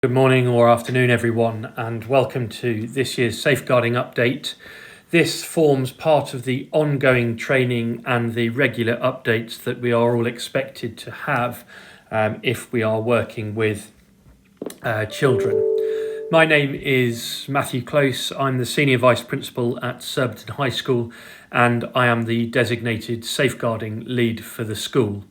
Good morning or afternoon, everyone, and welcome to this year's safeguarding update. This forms part of the ongoing training and the regular updates that we are all expected to have if we are working with children. My name is Matthew Close. I'm the Senior Vice Principal at Surbiton High School, and I am the designated safeguarding lead for the school.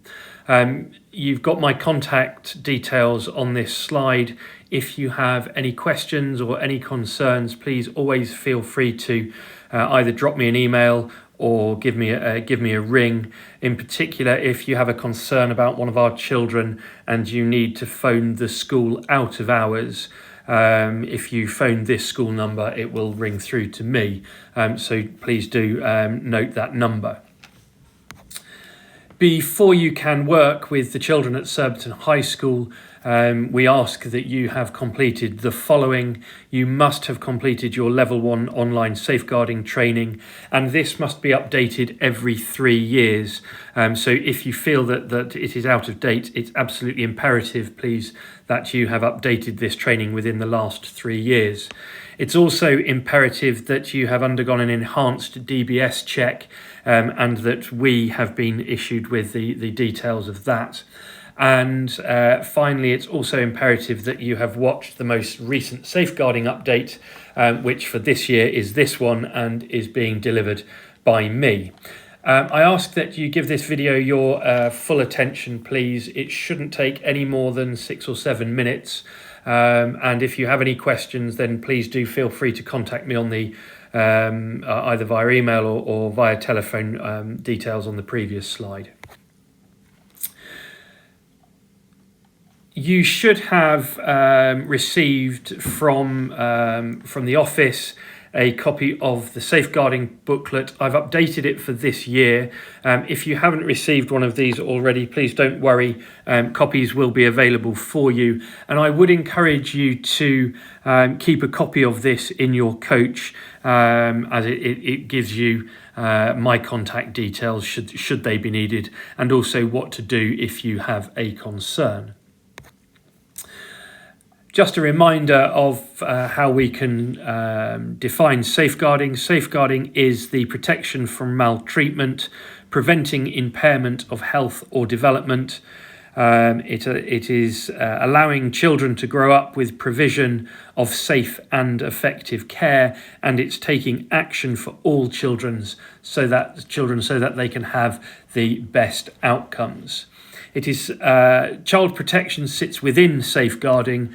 You've got my contact details on this slide. If you have any questions or any concerns, please always feel free to either drop me an email or give me a ring. In particular, if you have a concern about one of our children and you need to phone the school out of hours, if you phone this school number, it will ring through to me. So please do note that number. Before you can work with the children at Surbiton High School, we ask that you have completed the following. You must have completed your Level 1 online safeguarding training, and this must be updated every 3 years. So if you feel that it is out of date, it's absolutely imperative, please, that you have updated this training within the last 3 years. It's also imperative that you have undergone an enhanced DBS check and that we have been issued with the details of that. And finally, it's also imperative that you have watched the most recent safeguarding update, which for this year is this one and is being delivered by me. I ask that you give this video your full attention, please. It shouldn't take any more than 6 or 7 minutes. And if you have any questions, then please do feel free to contact me on the either via email or via telephone details on the previous slide. You should have received from the office a copy of the safeguarding booklet. I've updated it for this year. If you haven't received one of these already, please don't worry. Copies will be available for you. And I would encourage you to keep a copy of this in your coach, as it gives you my contact details should they be needed, and also what to do if you have a concern. Just a reminder of how we can define safeguarding. Safeguarding is the protection from maltreatment, preventing impairment of health or development. It is allowing children to grow up with provision of safe and effective care, and it's taking action for all children so that they can have the best outcomes. It is child protection sits within safeguarding.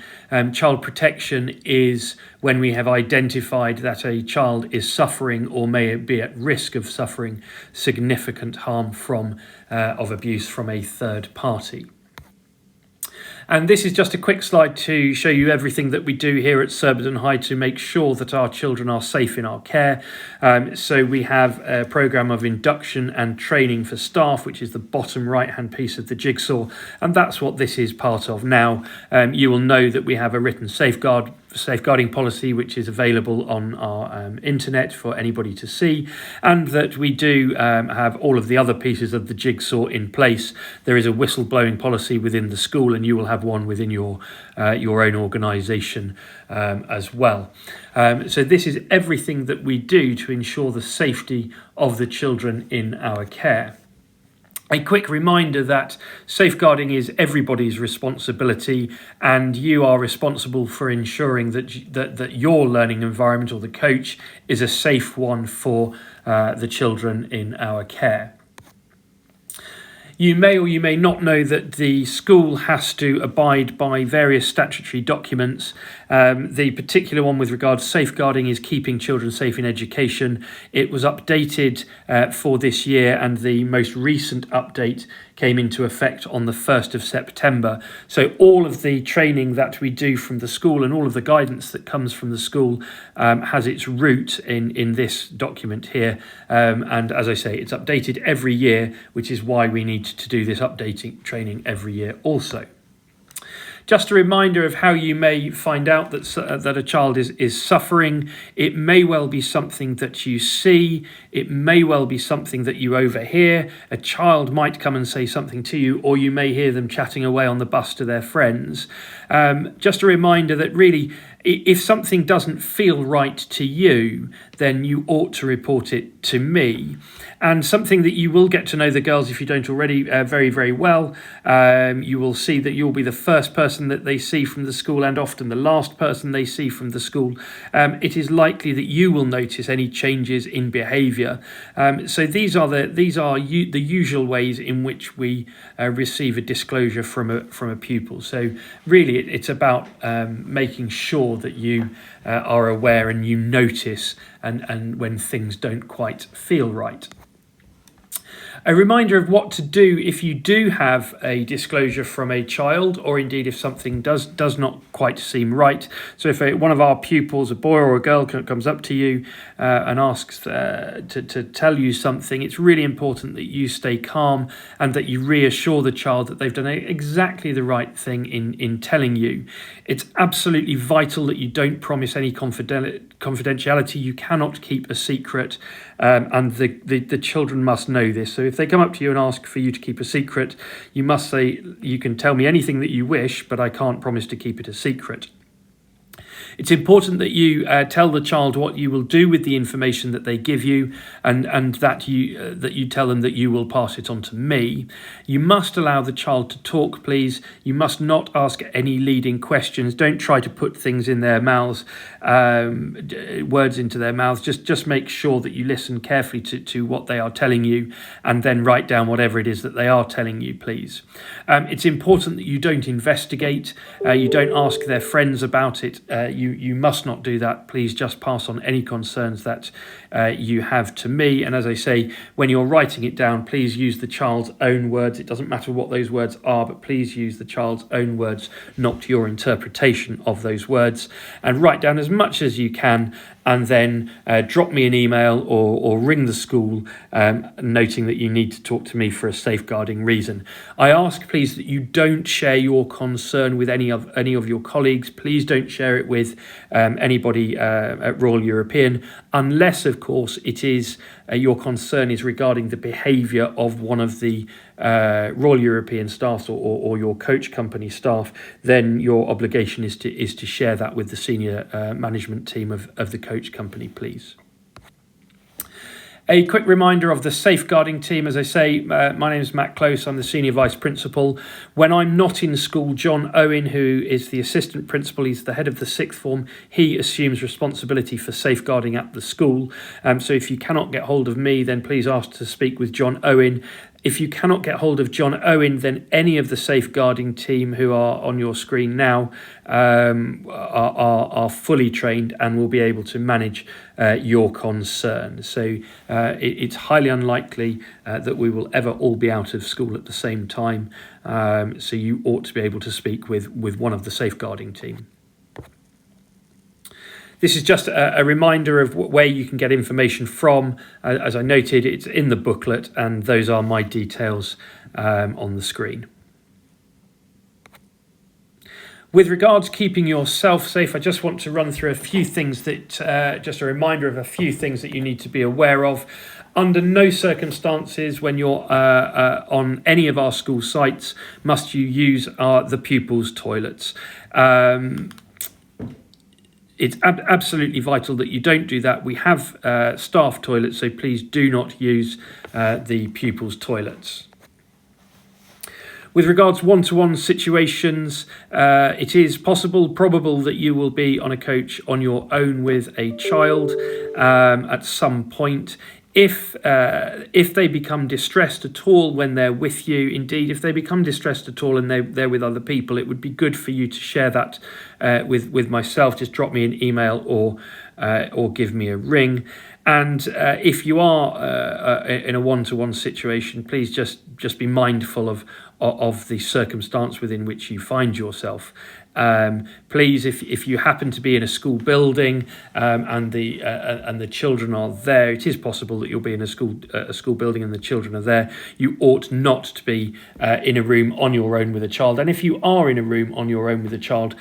Child protection is when we have identified that a child is suffering or may be at risk of suffering significant harm of abuse from a third party. And this is just a quick slide to show you everything that we do here at Surbiton High to make sure that our children are safe in our care. So we have a programme of induction and training for staff, which is the bottom right-hand piece of the jigsaw. And that's what this is part of now. You will know that we have a written safeguarding policy, which is available on our internet for anybody to see, and that we do have all of the other pieces of the jigsaw in place. There is a whistleblowing policy within the school, and you will have one within your own organisation as well. So this is everything that we do to ensure the safety of the children in our care. A quick reminder that safeguarding is everybody's responsibility, and you are responsible for ensuring that your learning environment or the coach is a safe one for the children in our care. You may or you may not know that the school has to abide by various statutory documents. The particular one with regard to safeguarding is keeping children safe in education. It was updated for this year, and the most recent update came into effect on the 1st of September. So all of the training that we do from the school and all of the guidance that comes from the school has its root in this document here. And as I say, it's updated every year, which is why we need to do this updating training every year also. Just a reminder of how you may find out that a child is suffering. It may well be something that you see. It may well be something that you overhear. A child might come and say something to you, or you may hear them chatting away on the bus to their friends. Just a reminder that really, if something doesn't feel right to you, then you ought to report it to me. And something that you will get to know the girls, if you don't already, very, very well. You will see that you'll be the first person that they see from the school, and often the last person they see from the school. It is likely that you will notice any changes in behaviour. So these are the usual ways in which we receive a disclosure from a pupil. So really, it's about making sure that you are aware and you notice and when things don't quite feel right. A reminder of what to do if you do have a disclosure from a child, or indeed if something does not quite seem right. So if one of our pupils, a boy or a girl, comes up to you and asks to tell you something, it's really important that you stay calm and that you reassure the child that they've done exactly the right thing in telling you. It's absolutely vital that you don't promise any confidentiality. You cannot keep a secret, and the children must know this. So if they come up to you and ask for you to keep a secret, you must say, you can tell me anything that you wish, but I can't promise to keep it a secret. It's important that you tell the child what you will do with the information that they give you, and that you tell them that you will pass it on to me. You must allow the child to talk, please. You must not ask any leading questions. Don't try to put things in their mouths, words into their mouths. Just make sure that you listen carefully to what they are telling you, and then write down whatever it is that they are telling you, please. It's important that you don't investigate. You don't ask their friends about it. You must not do that. Please just pass on any concerns that you have to me. And as I say, when you're writing it down, please use the child's own words. It doesn't matter what those words are, but please use the child's own words, not your interpretation of those words. And write down as much as you can, and then drop me an email or ring the school, noting that you need to talk to me for a safeguarding reason. I ask, please, that you don't share your concern with any of your colleagues. Please don't share it with anybody at Royal European, unless, of course, it is your concern is regarding the behaviour of one of the Royal European staff or your coach company staff. Then your obligation is to share that with the senior management team of the coach company, please. A quick reminder of the safeguarding team. As I say, my name is Matt Close. I'm the Senior Vice Principal. When I'm not in school, John Owen, who is the Assistant Principal, he's the head of the sixth form, he assumes responsibility for safeguarding at the school. So if you cannot get hold of me, then please ask to speak with John Owen. If you cannot get hold of John Owen, then any of the safeguarding team who are on your screen now are fully trained and will be able to manage your concern. So it's highly unlikely that we will ever all be out of school at the same time. So you ought to be able to speak with one of the safeguarding team. This is just a reminder of where you can get information from. As I noted, it's in the booklet, and those are my details on the screen. With regards to keeping yourself safe, I just want to run through a few things just a reminder of a few things that you need to be aware of. Under no circumstances, when you're on any of our school sites, must you use the pupils' toilets. It's absolutely vital that you don't do that. We have staff toilets, so please do not use the pupils' toilets. With regards to one-to-one situations, it is probable that you will be on a coach on your own with a child at some point. If they become distressed at all when they're with you, indeed, if they become distressed at all and they're with other people, it would be good for you to share that with myself. Just drop me an email or give me a ring. And if you are in a one-to-one situation, please just be mindful of the circumstance within which you find yourself. Please, if you happen to be in a school building and the children are there, it is possible that you'll be in a school building and the children are there. You ought not to be in a room on your own with a child. And if you are in a room on your own with a child,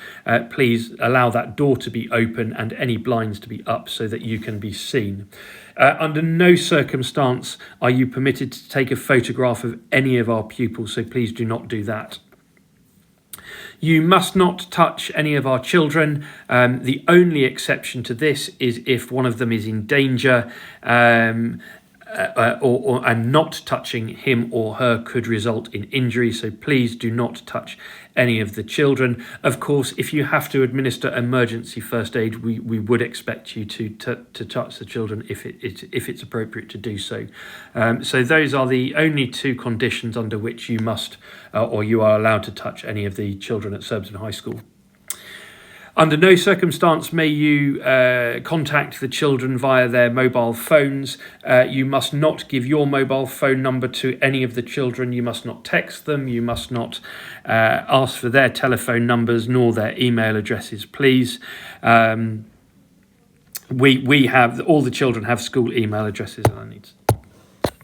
please allow that door to be open and any blinds to be up so that you can be seen. Under no circumstance are you permitted to take a photograph of any of our pupils, so please do not do that. You must not touch any of our children. The only exception to this is if one of them is in danger, and not touching him or her could result in injury. So please do not touch any of the children. Of course, if you have to administer emergency first aid, we would expect you to touch the children if it's appropriate to do so. So those are the only two conditions under which you must or you are allowed to touch any of the children at Surbiton High School. Under no circumstance may you contact the children via their mobile phones. You must not give your mobile phone number to any of the children. You must not text them. You must not ask for their telephone numbers nor their email addresses, please. We have, all the children have school email addresses, and I need to